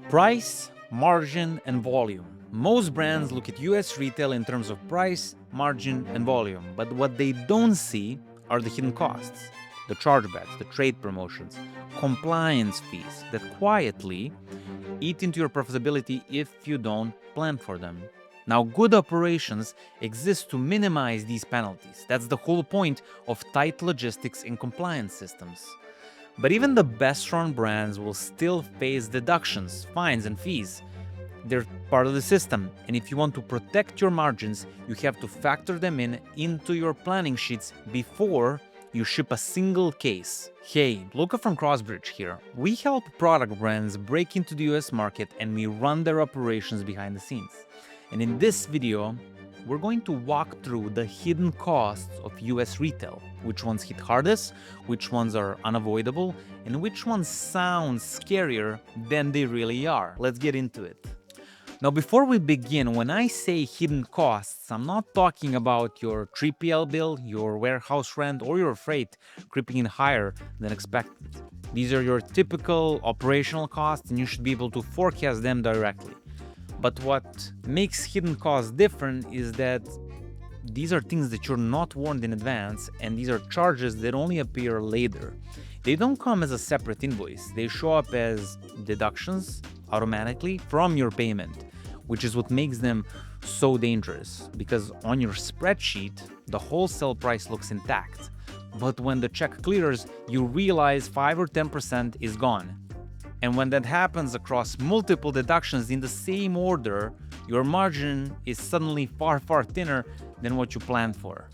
Price, margin, and volume. Most brands look at US retail in terms of price, margin, and volume, but what they don't see are the hidden costs, the chargebacks, the trade promotions, compliance fees that quietly eat into your profitability if you don't plan for them. Now, good operations exist to minimize these penalties. That's the whole point of tight logistics and compliance systems. But even the best-run brands will still face deductions, fines, and fees. They're part of the system, and if you want to protect your margins, you have to factor them into your planning sheets before you ship a single case. Hey, Luca from Crossbridge here. We help product brands break into the US market and we run their operations behind the scenes. And in this video, we're going to walk through the hidden costs of US retail. Which ones hit hardest, which ones are unavoidable, and which ones sound scarier than they really are. Let's get into it. Now, before we begin, when I say hidden costs, I'm not talking about your 3PL bill, your warehouse rent, or your freight creeping in higher than expected. These are your typical operational costs, and you should be able to forecast them directly. But what makes hidden costs different is that these are things that you're not warned in advance, and these are charges that only appear later. They don't come as a separate invoice. They show up as deductions automatically from your payment, which is what makes them so dangerous, because on your spreadsheet, the wholesale price looks intact. But when the check clears, you realize 5 or 10% is gone. And when that happens across multiple deductions in the same order, your margin is suddenly far, far thinner than what you planned for.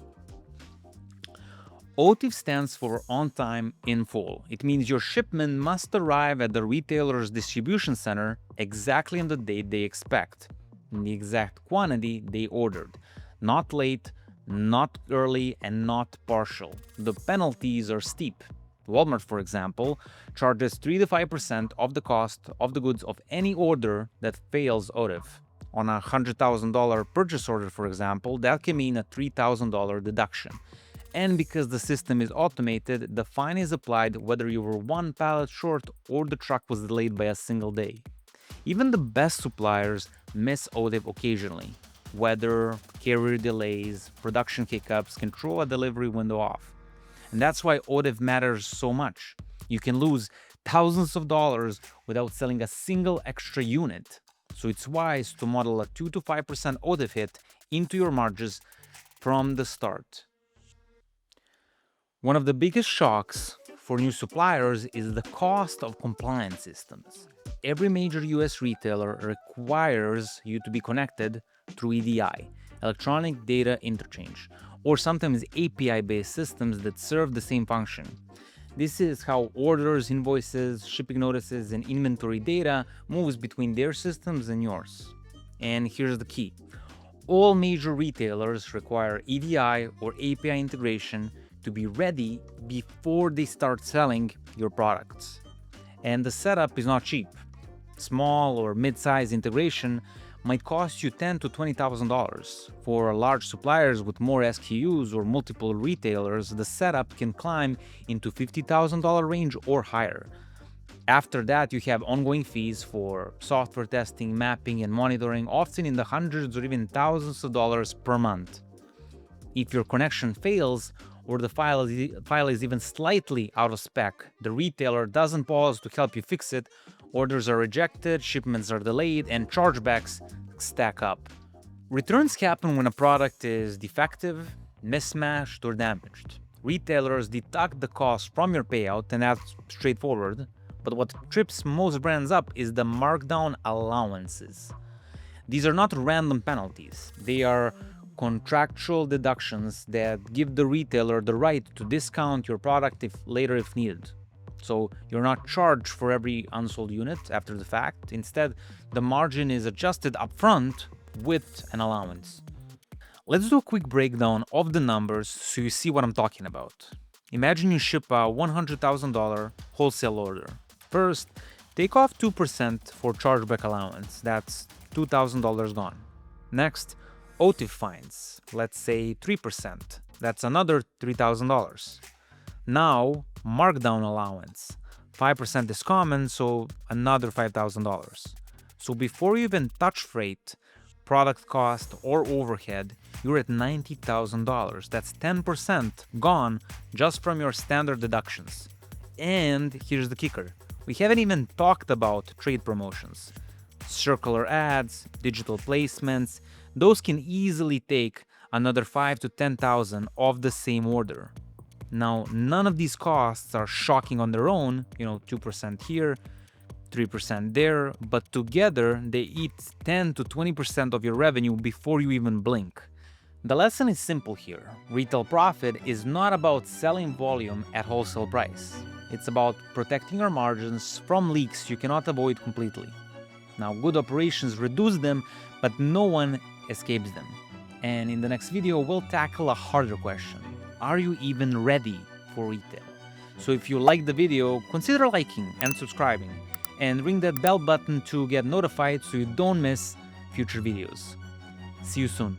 OTIF stands for On Time in Full. It means your shipment must arrive at the retailer's distribution center exactly on the date they expect, in the exact quantity they ordered. Not late, not early, and not partial. The penalties are steep. Walmart, for example, charges 3 to 5% of the cost of the goods of any order that fails OTIF. On a $100,000 purchase order, for example, that can mean a $3,000 deduction. And because the system is automated, the fine is applied whether you were one pallet short or the truck was delayed by a single day. Even the best suppliers miss OTIF occasionally. Weather, carrier delays, production hiccups can throw a delivery window off. And that's why OTIF matters so much. You can lose thousands of dollars without selling a single extra unit. So it's wise to model a 2 to 5% OTIF hit into your margins from the start. One of the biggest shocks for new suppliers is the cost of compliance systems. Every major US retailer requires you to be connected through EDI, electronic data interchange, or sometimes API-based systems that serve the same function. This is how orders, invoices, shipping notices, and inventory data moves between their systems and yours. And here's the key. All major retailers require EDI or API integration to be ready before they start selling your products. And the setup is not cheap. Small or mid-size integration might cost you $10,000 to $20,000. For large suppliers with more SKUs or multiple retailers, the setup can climb into $50,000 range or higher. After that, you have ongoing fees for software testing, mapping, and monitoring, often in the hundreds or even thousands of dollars per month. If your connection fails, or the file is even slightly out of spec, the retailer doesn't pause to help you fix it, orders are rejected, shipments are delayed, and chargebacks stack up. Returns happen when a product is defective, mismatched, or damaged. Retailers deduct the cost from your payout, and that's straightforward, but what trips most brands up is the markdown allowances. These are not random penalties. They are contractual deductions that give the retailer the right to discount your product later if needed. So you're not charged for every unsold unit after the fact. Instead, the margin is adjusted upfront with an allowance. Let's do a quick breakdown of the numbers so you see what I'm talking about. Imagine you ship a $100,000 wholesale order. First, take off 2% for chargeback allowance. That's $2,000 gone. Next, OTIF fines, let's say 3%. That's another $3,000. Now, markdown allowance. 5% is common, so another $5,000. So before you even touch freight, product cost, or overhead, you're at $90,000. That's 10% gone just from your standard deductions. And here's the kicker. We haven't even talked about trade promotions. Circular ads, digital placements, those can easily take another 5 to 10,000 of the same order. Now, none of these costs are shocking on their own, 2% here, 3% there, but together they eat 10 to 20% of your revenue before you even blink. The lesson is simple here. Retail profit is not about selling volume at wholesale price. It's about protecting your margins from leaks you cannot avoid completely. Now, good operations reduce them, but no one escapes them. And in the next video, we'll tackle a harder question. Are you even ready for retail? So if you like the video, consider liking and subscribing, and ring that bell button to get notified so you don't miss future videos. See you soon.